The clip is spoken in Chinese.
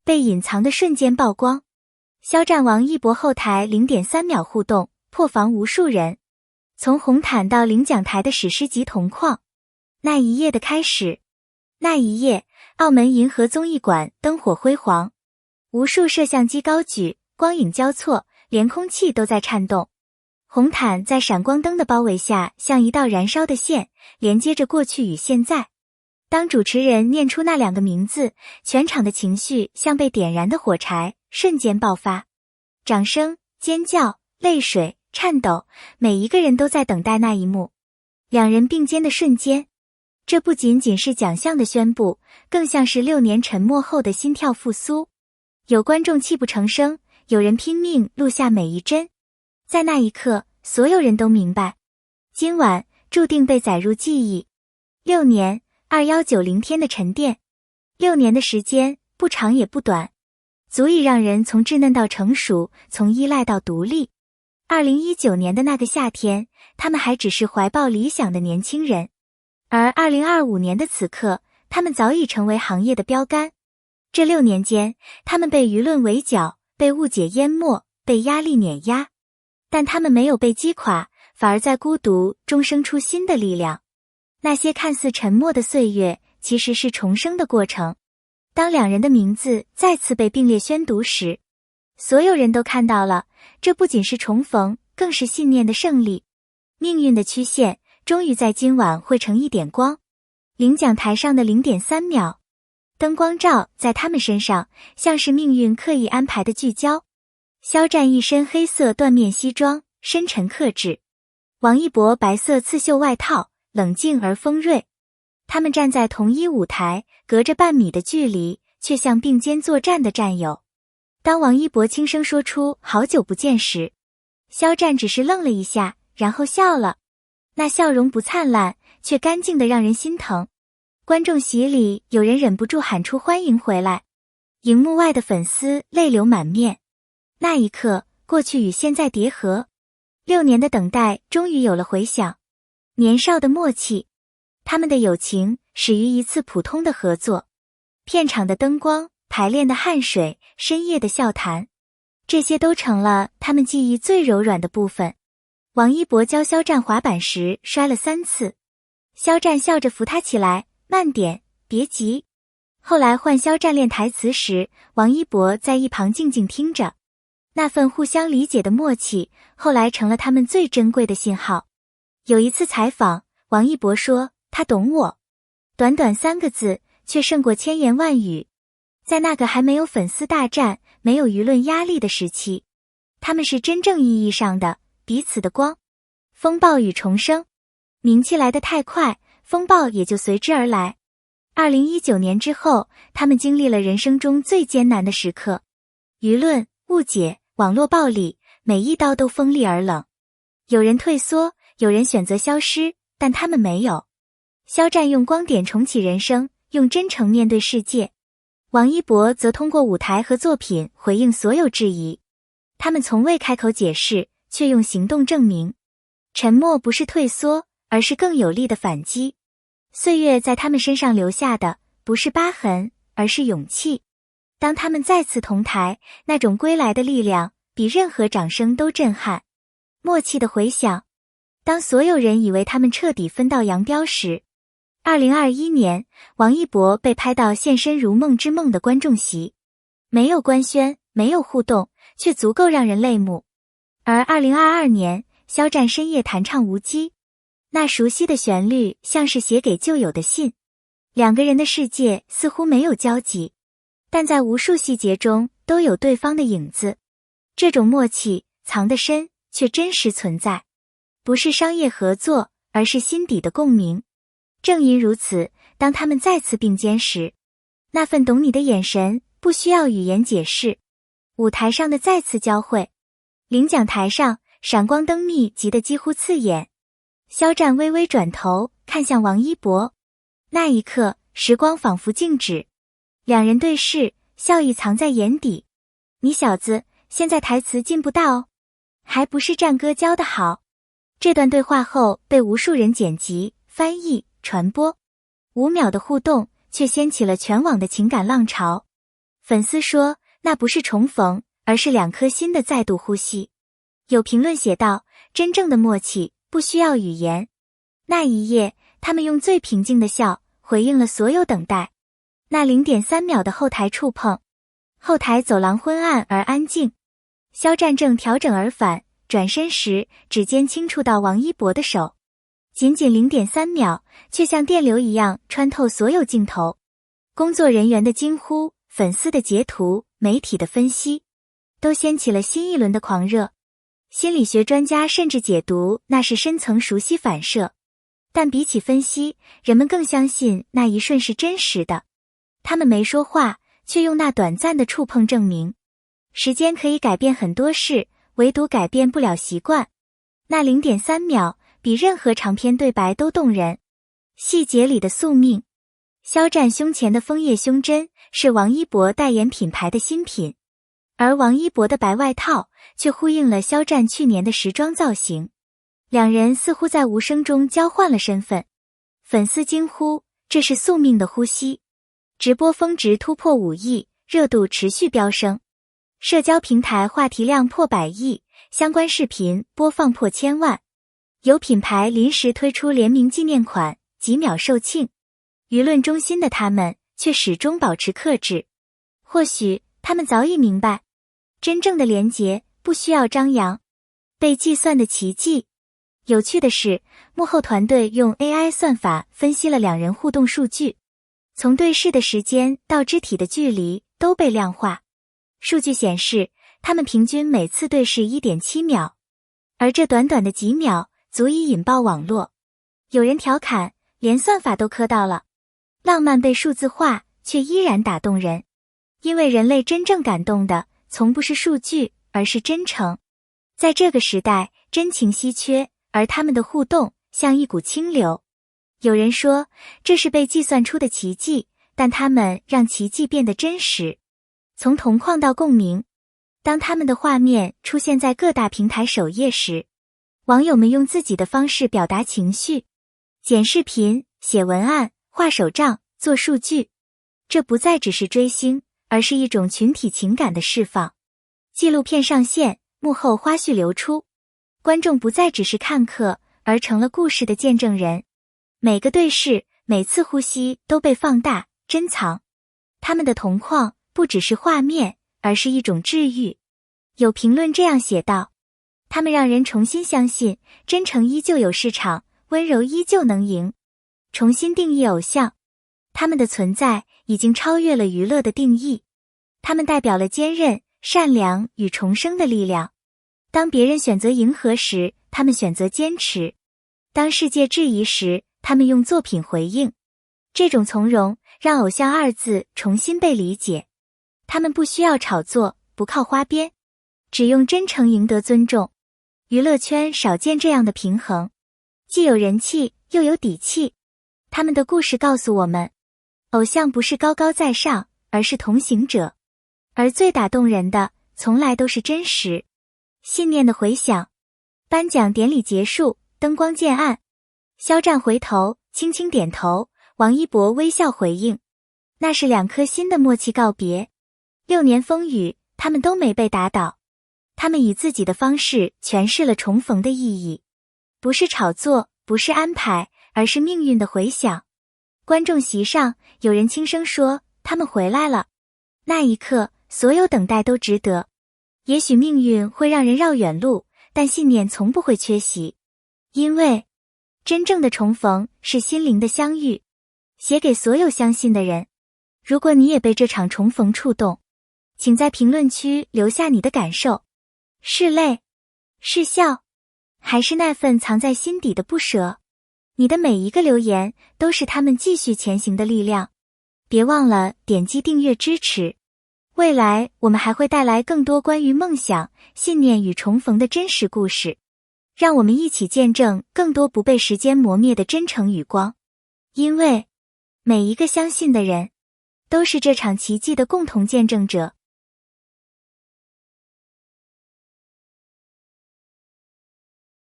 被隐藏的瞬间曝光。肖战王一博后台 0.3 秒互动，破防无数人。从红毯到领奖台的史诗级同框。那一夜的开始。那一夜，澳门银河综艺馆灯火辉煌，无数摄像机高举，光影交错，连空气都在颤动。红毯在闪光灯的包围下，像一道燃烧的线，连接着过去与现在。当主持人念出那2个名字，全场的情绪像被点燃的火柴，瞬间爆发。掌声、尖叫、泪水、颤抖，每一个人都在等待那一幕。2人并肩的瞬间，这不仅仅是奖项的宣布，更像是6年沉默后的心跳复苏。有观众泣不成声，有人拼命录下每一帧。在那一刻，所有人都明白，今晚注定被载入记忆。6年，2190天的沉淀。6年的时间，不长也不短，足以让人从稚嫩到成熟，从依赖到独立。2019年的那个夏天，他们还只是怀抱理想的年轻人。而2025年的此刻，他们早已成为行业的标杆。这6年间，他们被舆论围剿，被误解淹没，被压力碾压。但他们没有被击垮，反而在孤独中生出新的力量。那些看似沉默的岁月，其实是重生的过程。当2人的名字再次被并列宣读时，所有人都看到了，这不仅是重逢，更是信念的胜利。命运的曲线终于在今晚汇成一点光。领奖台上的 0.3 秒，灯光照在他们身上，像是命运刻意安排的聚焦。肖战一身黑色缎面西装，深沉克制；王一博白色刺绣外套，冷静而锋锐。他们站在同一舞台，隔着半米的距离，却像并肩作战的战友。当王一博轻声说出好久不见时，肖战只是愣了一下，然后笑了。那笑容不灿烂，却干净的让人心疼。观众席里有人忍不住喊出欢迎回来，荧幕外的粉丝泪流满面。那一刻，过去与现在叠合，6年的等待终于有了回响。年少的默契，他们的友情始于一次普通的合作。片场的灯光，排练的汗水，深夜的笑谈，这些都成了他们记忆最柔软的部分。王一博教肖战滑板时摔了3次，肖战笑着扶他起来，慢点，别急。后来换肖战练台词时，王一博在一旁静静听着。那份互相理解的默契，后来成了他们最珍贵的信号。有一次采访，王一博说，他懂我。短短3个字，却胜过千言万语。在那个还没有粉丝大战，没有舆论压力的时期，他们是真正意义上的彼此的光。风暴与重生，名气来得太快，风暴也就随之而来。2019年之后，他们经历了人生中最艰难的时刻，舆论、误解、网络暴力，每一刀都锋利而冷。有人退缩，有人选择消失，但他们没有。肖战用光点重启人生，用真诚面对世界。王一博则通过舞台和作品回应所有质疑。他们从未开口解释，却用行动证明。沉默不是退缩，而是更有力的反击。岁月在他们身上留下的，不是疤痕，而是勇气。当他们再次同台，那种归来的力量，比任何掌声都震撼。默契的回响。当所有人以为他们彻底分道扬镳时，2021年，王一博被拍到现身如梦之梦的观众席，没有官宣，没有互动，却足够让人泪目。而2022年，肖战深夜弹唱无羁，那熟悉的旋律像是写给旧友的信。2个人的世界似乎没有交集，但在无数细节中都有对方的影子。这种默契藏得深，却真实存在，不是商业合作，而是心底的共鸣。正因如此，当他们再次并肩时，那份懂你的眼神不需要语言解释。舞台上的再次交汇，领奖台上闪光灯密集的几乎刺眼。肖战微微转头看向王一博，那一刻，时光仿佛静止。2人对视，笑意藏在眼底。你小子，现在台词进不大哦，还不是战哥教得好。这段对话后被无数人剪辑、翻译、传播，5秒的互动却掀起了全网的情感浪潮。粉丝说，那不是重逢，而是两颗心的再度呼吸。有评论写道，真正的默契不需要语言。那一夜，他们用最平静的笑回应了所有等待。那 0.3 秒的后台触碰，后台走廊昏暗而安静。肖战正调整耳返，转身时指尖轻触到王一博的手，仅仅 0.3 秒，却像电流一样穿透所有镜头。工作人员的惊呼，粉丝的截图，媒体的分析，都掀起了新一轮的狂热。心理学专家甚至解读那是深层熟悉反射。但比起分析，人们更相信那一瞬是真实的。他们没说话，却用那短暂的触碰证明，时间可以改变很多事，唯独改变不了习惯。那 0.3 秒比任何长篇对白都动人。细节里的宿命。肖战胸前的枫叶胸针是王一博代言品牌的新品，而王一博的白外套却呼应了肖战去年的时装造型。两人似乎在无声中交换了身份。粉丝惊呼，这是宿命的呼吸。直播峰值突破5亿，热度持续飙升。社交平台话题量破100亿，相关视频播放破1000万。有品牌临时推出联名纪念款，几秒售罄。舆论中心的他们却始终保持克制。或许他们早已明白，真正的连结不需要张扬。被计算的奇迹。有趣的是，幕后团队用 AI 算法分析了两人互动数据，从对视的时间到肢体的距离都被量化。数据显示，他们平均每次对视 1.7 秒，而这短短的几秒足以引爆网络。有人调侃，连算法都磕到了。浪漫被数字化，却依然打动人。因为人类真正感动的，从不是数据，而是真诚。在这个时代，真情稀缺，而他们的互动像一股清流。有人说，这是被计算出的奇迹，但他们让奇迹变得真实。从同框到共鸣，当他们的画面出现在各大平台首页时，网友们用自己的方式表达情绪，剪视频、写文案、画手账、做数据。这不再只是追星，而是一种群体情感的释放。纪录片上线，幕后花絮流出，观众不再只是看客，而成了故事的见证人。每个对视，每次呼吸都被放大、珍藏。他们的同框不只是画面，而是一种治愈。有评论这样写道，他们让人重新相信，真诚依旧有市场，温柔依旧能赢。重新定义偶像，他们的存在已经超越了娱乐的定义。他们代表了坚韧、善良与重生的力量。当别人选择迎合时，他们选择坚持；当世界质疑时，他们用作品回应。这种从容让偶像2字重新被理解。他们不需要炒作，不靠花边，只用真诚赢得尊重。娱乐圈少见这样的平衡，既有人气又有底气。他们的故事告诉我们，偶像不是高高在上，而是同行者。而最打动人的，从来都是真实。信念的回响。颁奖典礼结束，灯光渐暗，肖战回头，轻轻点头，王一博微笑回应。那是两颗心的默契告别。6年风雨，他们都没被打倒。他们以自己的方式诠释了重逢的意义。不是炒作，不是安排，而是命运的回响。观众席上，有人轻声说，他们回来了。那一刻，所有等待都值得。也许命运会让人绕远路，但信念从不会缺席。因为真正的重逢是心灵的相遇。写给所有相信的人，如果你也被这场重逢触动，请在评论区留下你的感受。是泪，是笑，还是那份藏在心底的不舍？你的每一个留言都是他们继续前行的力量。别忘了点击订阅支持。未来我们还会带来更多关于梦想、信念与重逢的真实故事。让我们一起见证更多不被时间磨灭的真诚与光。因为每一个相信的人，都是这场奇迹的共同见证者。